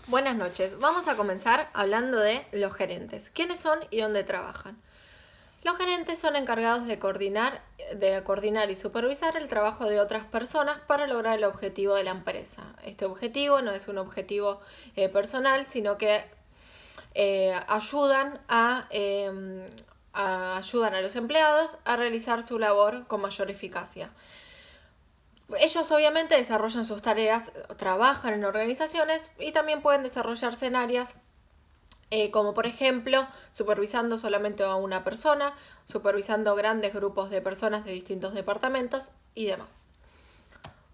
Buenas noches. Vamos a comenzar hablando de los gerentes. ¿Quiénes son y dónde trabajan? Los gerentes son encargados de coordinar y supervisar el trabajo de otras personas para lograr el objetivo de la empresa. Este objetivo no es un objetivo personal, sino que ayudan a los empleados a realizar su labor con mayor eficacia. Ellos obviamente desarrollan sus tareas, trabajan en organizaciones y también pueden desarrollarse en áreas como por ejemplo supervisando solamente a una persona, supervisando grandes grupos de personas de distintos departamentos y demás.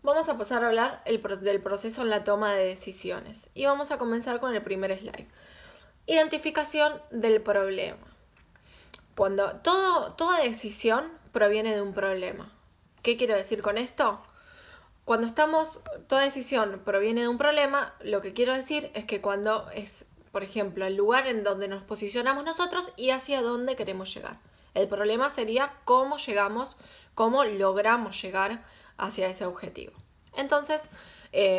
Vamos a pasar a hablar del proceso en la toma de decisiones y vamos a comenzar con el primer slide. Identificación del problema. Cuando toda decisión proviene de un problema. ¿Qué quiero decir con esto? Cuando toda decisión proviene de un problema, lo que quiero decir es que cuando es, por ejemplo, el lugar en donde nos posicionamos nosotros y hacia dónde queremos llegar. El problema sería cómo logramos llegar hacia ese objetivo. Entonces,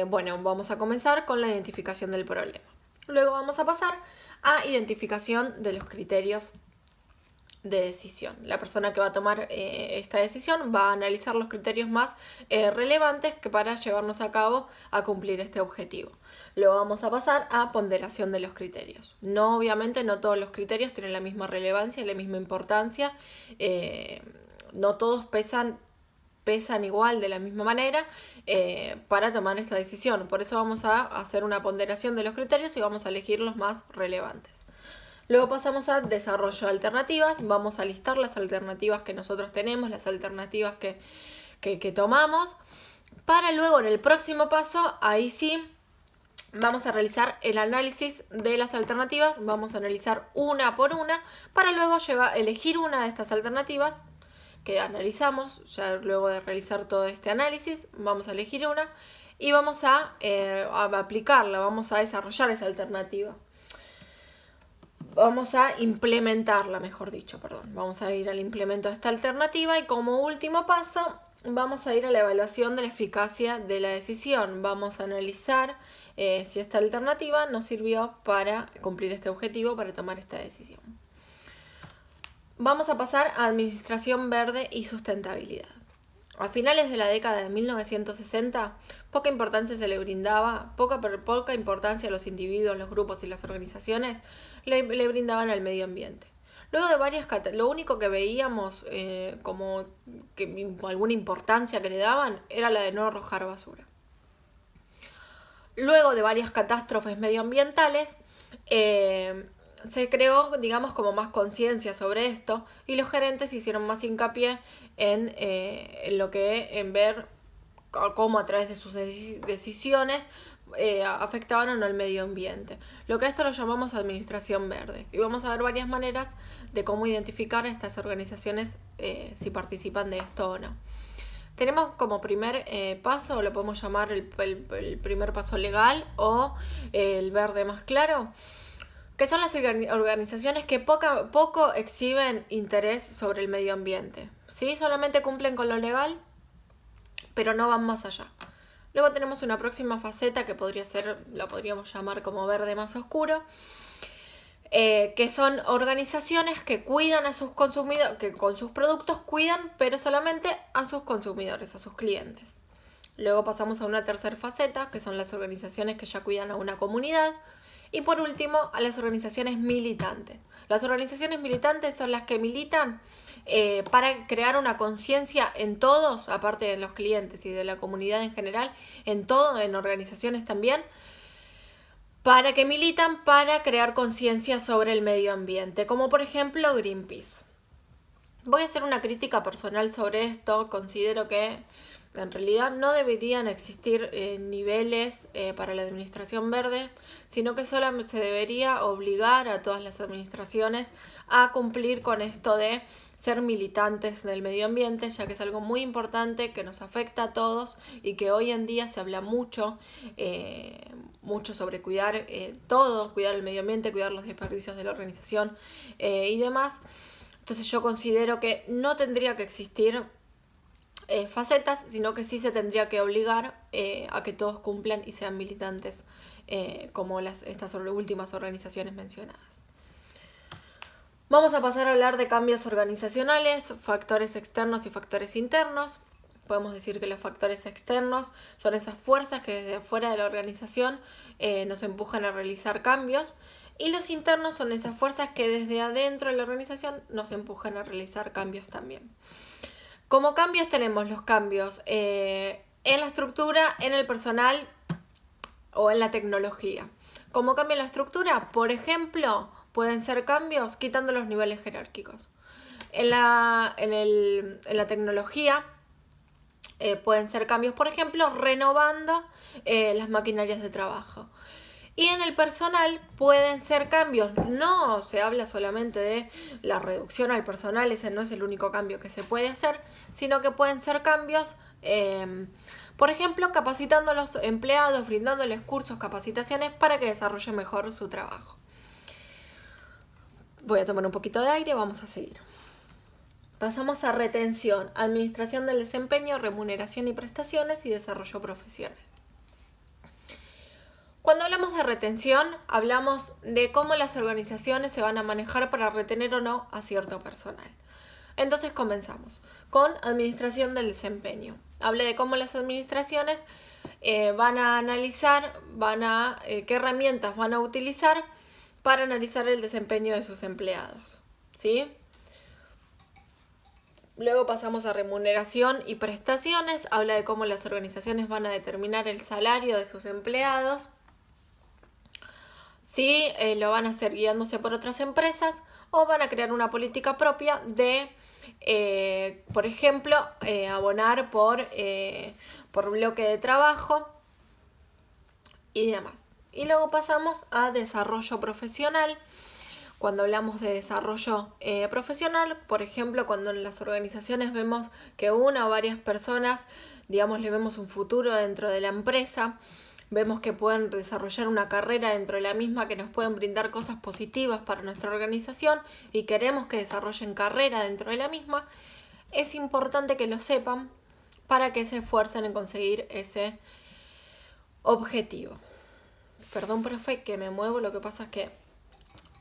vamos a comenzar con la identificación del problema. Luego vamos a pasar a identificación de los criterios de decisión. La persona que va a tomar esta decisión va a analizar los criterios más relevantes que para llevarnos a cabo a cumplir este objetivo. Luego vamos a pasar a ponderación de los criterios. Obviamente no todos los criterios tienen la misma relevancia y la misma importancia. No todos pesan igual de la misma manera para tomar esta decisión. Por eso vamos a hacer una ponderación de los criterios y vamos a elegir los más relevantes. Luego pasamos a desarrollo de alternativas, vamos a listar las alternativas que nosotros tenemos, las alternativas que tomamos, para luego en el próximo paso, ahí sí, vamos a realizar el análisis de las alternativas, vamos a analizar una por una, para luego elegir una de estas alternativas que analizamos, ya luego de realizar todo este análisis, vamos a elegir una y vamos a aplicarla, vamos a desarrollar esa alternativa. Vamos a implementarla, mejor dicho, perdón. Vamos a ir al implemento de esta alternativa y como último paso vamos a ir a la evaluación de la eficacia de la decisión. Vamos a analizar si esta alternativa nos sirvió para cumplir este objetivo, para tomar esta decisión. Vamos a pasar a administración verde y sustentabilidad. A finales de la década de 1960, poca importancia se le brindaba, poca importancia a los individuos, los grupos y las organizaciones le brindaban al medio ambiente. Luego de lo único que veíamos como que alguna importancia que le daban era la de no arrojar basura. Luego de varias catástrofes medioambientales, se creó, digamos, como más conciencia sobre esto y los gerentes hicieron más hincapié en ver cómo a través de sus decisiones afectaban o no el medio ambiente. Lo que a esto lo llamamos administración verde. Y vamos a ver varias maneras de cómo identificar estas organizaciones si participan de esto o no. Tenemos como primer paso, lo podemos llamar el primer paso legal o el verde más claro, que son las organizaciones que poco exhiben interés sobre el medio ambiente. ¿Sí? Solamente cumplen con lo legal, pero no van más allá. Luego tenemos una próxima faceta que la podríamos llamar como verde más oscuro, que son organizaciones que cuidan a sus consumidores, que con sus productos cuidan, pero solamente a sus consumidores, a sus clientes. Luego pasamos a una tercera faceta, que son las organizaciones que ya cuidan a una comunidad. Y por último, a las organizaciones militantes. Las organizaciones militantes son las que militan para crear una conciencia en todos, aparte de los clientes y de la comunidad en general, en organizaciones también, para que militan para crear conciencia sobre el medio ambiente, como por ejemplo Greenpeace. Voy a hacer una crítica personal sobre esto. Considero que en realidad no deberían existir niveles para la administración verde, sino que solamente se debería obligar a todas las administraciones a cumplir con esto de ser militantes del medio ambiente, ya que es algo muy importante que nos afecta a todos y que hoy en día se habla mucho sobre cuidar cuidar el medio ambiente, cuidar los desperdicios de la organización y demás. Entonces yo considero que no tendría que existir facetas, sino que sí se tendría que obligar a que todos cumplan y sean militantes como estas últimas organizaciones mencionadas. Vamos a pasar a hablar de cambios organizacionales, factores externos y factores internos. Podemos decir que los factores externos son esas fuerzas que desde afuera de la organización nos empujan a realizar cambios, y los internos son esas fuerzas que desde adentro de la organización nos empujan a realizar cambios también. Como cambios tenemos los cambios en la estructura, en el personal o en la tecnología. Como cambio en la estructura, por ejemplo, pueden ser cambios quitando los niveles jerárquicos. En la tecnología pueden ser cambios, por ejemplo, renovando las maquinarias de trabajo. Y en el personal pueden ser cambios, no se habla solamente de la reducción al personal, ese no es el único cambio que se puede hacer, sino que pueden ser cambios, por ejemplo, capacitando a los empleados, brindándoles cursos, capacitaciones para que desarrollen mejor su trabajo. Voy a tomar un poquito de aire, vamos a seguir. Pasamos a retención, administración del desempeño, remuneración y prestaciones y desarrollo profesional. Cuando hablamos de retención, hablamos de cómo las organizaciones se van a manejar para retener o no a cierto personal. Entonces comenzamos con administración del desempeño. Hablé de cómo las administraciones van a analizar, qué herramientas van a utilizar para analizar el desempeño de sus empleados, ¿sí? Luego pasamos a remuneración y prestaciones. Habla de cómo las organizaciones van a determinar el salario de sus empleados. Si lo van a hacer guiándose por otras empresas o van a crear una política propia de, por ejemplo, abonar por bloque de trabajo y demás. Y luego pasamos a desarrollo profesional. Cuando hablamos de desarrollo profesional, por ejemplo, cuando en las organizaciones vemos que una o varias personas, digamos, le vemos un futuro dentro de la empresa, vemos que pueden desarrollar una carrera dentro de la misma, que nos pueden brindar cosas positivas para nuestra organización y queremos que desarrollen carrera dentro de la misma, es importante que lo sepan para que se esfuercen en conseguir ese objetivo. Perdón, profe, que me muevo, lo que pasa es que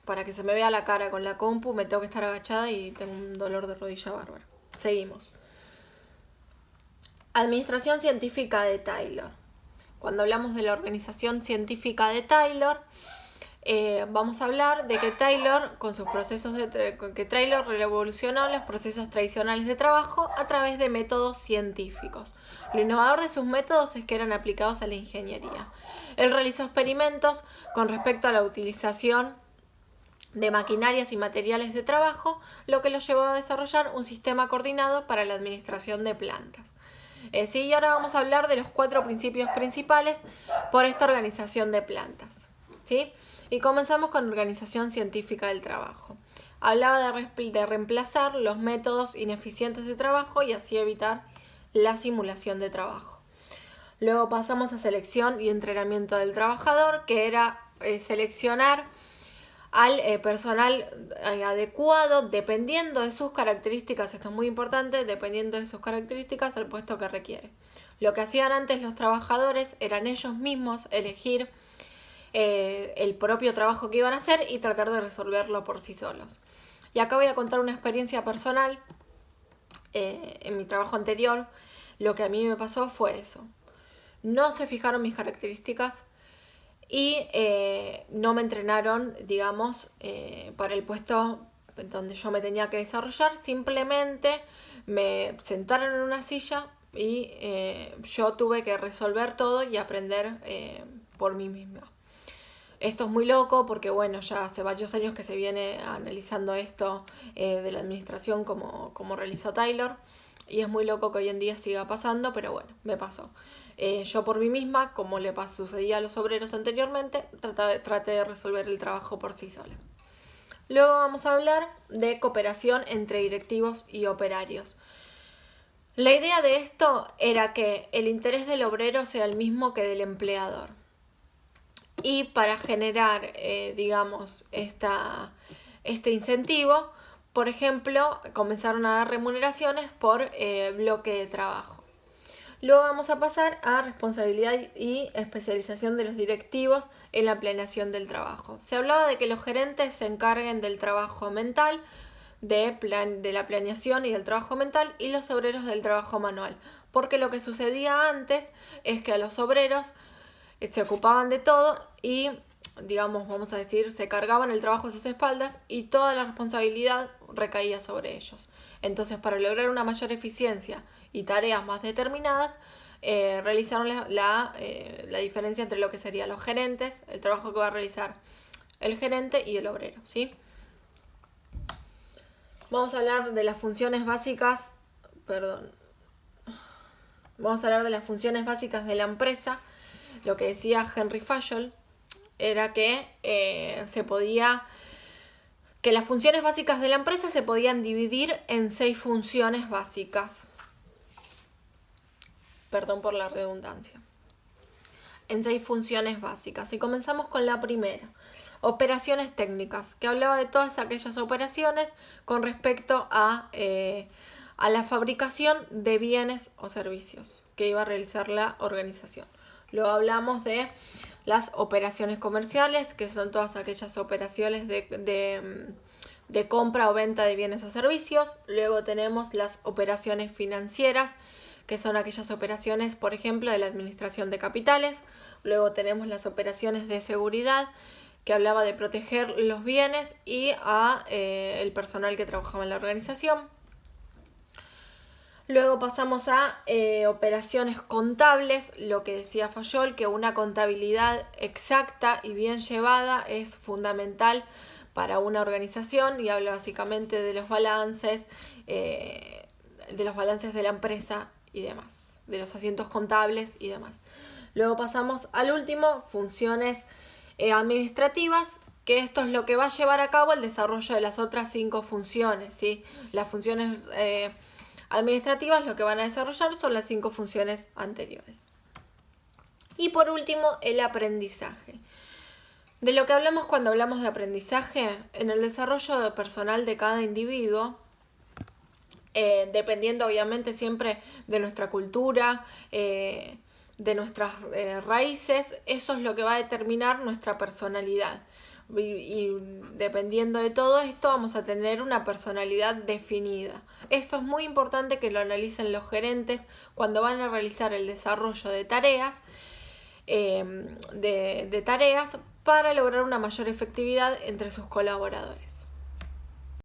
para que se me vea la cara con la compu me tengo que estar agachada y tengo un dolor de rodilla bárbaro. Seguimos. Administración científica de Taylor. Cuando hablamos de la organización científica de Taylor, vamos a hablar de que Taylor, con sus procesos que Taylor revolucionó los procesos tradicionales de trabajo a través de métodos científicos. Lo innovador de sus métodos es que eran aplicados a la ingeniería. Él realizó experimentos con respecto a la utilización de maquinarias y materiales de trabajo, lo que los llevó a desarrollar un sistema coordinado para la administración de plantas. Sí, y ahora vamos a hablar de los 4 principios principales por esta organización de plantas, ¿sí? Y comenzamos con organización científica del trabajo. Hablaba de reemplazar los métodos ineficientes de trabajo y así evitar la simulación de trabajo. Luego pasamos a selección y entrenamiento del trabajador, que era seleccionar al personal adecuado dependiendo de sus características, esto es muy importante, dependiendo de sus características al puesto que requiere. Lo que hacían antes los trabajadores eran ellos mismos elegir el propio trabajo que iban a hacer y tratar de resolverlo por sí solos. Y acá voy a contar una experiencia personal. En mi trabajo anterior, lo que a mí me pasó fue eso. No se fijaron mis características y no me entrenaron, digamos, para el puesto donde yo me tenía que desarrollar. Simplemente me sentaron en una silla y yo tuve que resolver todo y aprender por mí misma. Esto es muy loco porque, bueno, ya hace varios años que se viene analizando esto de la administración como realizó Taylor, y es muy loco que hoy en día siga pasando, pero bueno, me pasó. Yo por mí misma, como le sucedía a los obreros anteriormente, traté de resolver el trabajo por sí sola. Luego vamos a hablar de cooperación entre directivos y operarios. La idea de esto era que el interés del obrero sea el mismo que del empleador. Y para generar, digamos, este incentivo, por ejemplo, comenzaron a dar remuneraciones por bloque de trabajo. Luego vamos a pasar a responsabilidad y especialización de los directivos en la planeación del trabajo. Se hablaba de que los gerentes se encarguen del trabajo mental, de la planeación y del trabajo mental, y los obreros del trabajo manual. Porque lo que sucedía antes es que a los obreros se ocupaban de todo y, digamos, vamos a decir, se cargaban el trabajo a sus espaldas y toda la responsabilidad recaía sobre ellos. Entonces, para lograr una mayor eficiencia y tareas más determinadas, realizaron la diferencia entre lo que serían los gerentes, el trabajo que va a realizar el gerente y el obrero, ¿sí? Vamos a hablar de las funciones básicas, Vamos a hablar de las funciones básicas de la empresa. Lo que decía Henry Fayol era que que las funciones básicas de la empresa se podían dividir en 6 funciones básicas. Perdón por la redundancia. En 6 funciones básicas. Y comenzamos con la primera. Operaciones técnicas, que hablaba de todas aquellas operaciones con respecto a la fabricación de bienes o servicios que iba a realizar la organización. Luego hablamos de las operaciones comerciales, que son todas aquellas operaciones de compra o venta de bienes o servicios. Luego tenemos las operaciones financieras, que son aquellas operaciones, por ejemplo, de la administración de capitales. Luego tenemos las operaciones de seguridad, que hablaba de proteger los bienes y el personal que trabajaba en la organización. Luego pasamos a operaciones contables, lo que decía Fayol, que una contabilidad exacta y bien llevada es fundamental para una organización, y habla básicamente de los balances de la empresa y demás, de los asientos contables y demás. Luego pasamos al último, funciones administrativas, que esto es lo que va a llevar a cabo el desarrollo de las otras 5 funciones, ¿sí? Las funciones administrativas lo que van a desarrollar son las 5 funciones anteriores. Y por último, el aprendizaje. De lo que hablamos cuando hablamos de aprendizaje, en el desarrollo personal de cada individuo, dependiendo obviamente siempre de nuestra cultura, de nuestras raíces, eso es lo que va a determinar nuestra personalidad. Y dependiendo de todo esto vamos a tener una personalidad definida. Esto es muy importante que lo analicen los gerentes cuando van a realizar el desarrollo de tareas, tareas para lograr una mayor efectividad entre sus colaboradores.